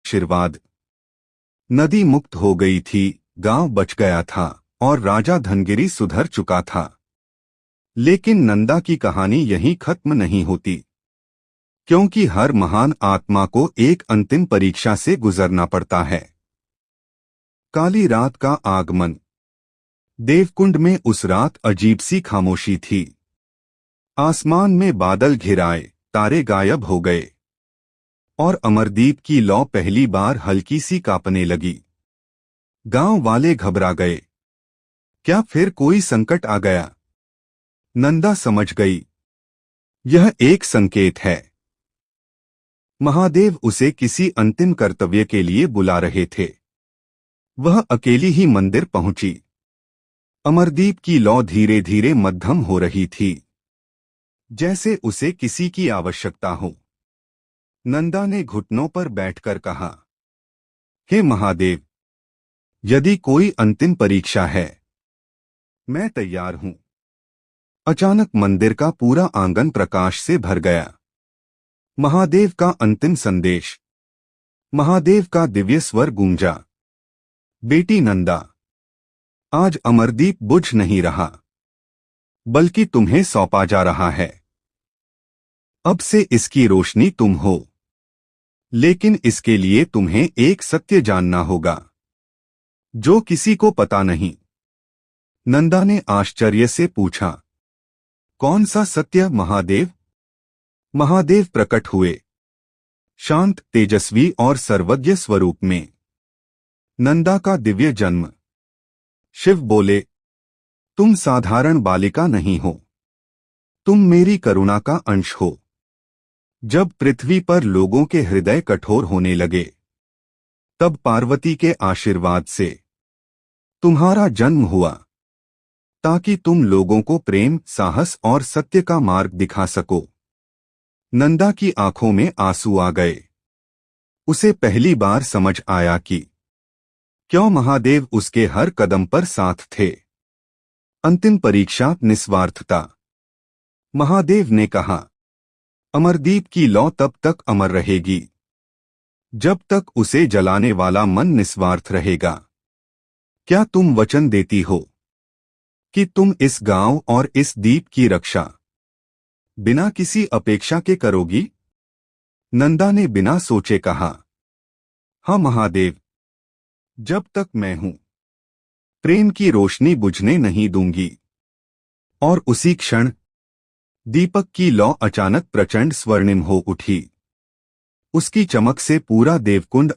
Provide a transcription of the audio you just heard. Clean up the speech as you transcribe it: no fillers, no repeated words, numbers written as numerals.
आशीर्वाद। नदी मुक्त हो गई थी, गांव बच गया था और राजा धनगिरी सुधर चुका था। लेकिन नंदा की कहानी यहीं खत्म नहीं होती, क्योंकि हर महान आत्मा को एक अंतिम परीक्षा से गुजरना पड़ता है। काली रात का आगमन। देवकुंड में उस रात अजीब सी खामोशी थी। आसमान में बादल घिराए, तारे गायब हो गए और अमरदीप की लौ पहली बार हल्की सी कांपने लगी। गांव वाले घबरा गए। क्या फिर कोई संकट आ गया? नंदा समझ गई, यह एक संकेत है। महादेव उसे किसी अंतिम कर्तव्य के लिए बुला रहे थे। वह अकेली ही मंदिर पहुंची। अमरदीप की लौ धीरे धीरे मध्यम हो रही थी, जैसे उसे किसी की आवश्यकता हो। नंदा ने घुटनों पर बैठकर कहा, हे महादेव, यदि कोई अंतिम परीक्षा है, मैं तैयार हूं। अचानक मंदिर का पूरा आंगन प्रकाश से भर गया। महादेव का अंतिम संदेश। महादेव का दिव्य स्वर गूंजा, बेटी नंदा, आज अमरदीप बुझ नहीं रहा, बल्कि तुम्हें सौंपा जा रहा है। अब से इसकी रोशनी तुम हो, लेकिन इसके लिए तुम्हें एक सत्य जानना होगा, जो किसी को पता नहीं। नंदा ने आश्चर्य से पूछा, कौन सा सत्य महादेव? महादेव प्रकट हुए, शांत, तेजस्वी और सर्वज्ञ स्वरूप में। नंदा का दिव्य जन्म। शिव बोले, तुम साधारण बालिका नहीं हो, तुम मेरी करुणा का अंश हो। जब पृथ्वी पर लोगों के हृदय कठोर होने लगे, तब पार्वती के आशीर्वाद से तुम्हारा जन्म हुआ, ताकि तुम लोगों को प्रेम, साहस और सत्य का मार्ग दिखा सको। नंदा की आंखों में आंसू आ गए। उसे पहली बार समझ आया कि क्यों महादेव उसके हर कदम पर साथ थे। अंतिम परीक्षा, निस्वार्थता। महादेव ने कहा, अमरदीप की लौ तब तक अमर रहेगी जब तक उसे जलाने वाला मन निस्वार्थ रहेगा। क्या तुम वचन देती हो कि तुम इस गांव और इस दीप की रक्षा बिना किसी अपेक्षा के करोगी? नंदा ने बिना सोचे कहा, हाँ महादेव, जब तक मैं हूं, प्रेम की रोशनी बुझने नहीं दूंगी। और उसी क्षण दीपक की लौ अचानक प्रचंड स्वर्णिम हो उठी। उसकी चमक से पूरा देवकुंड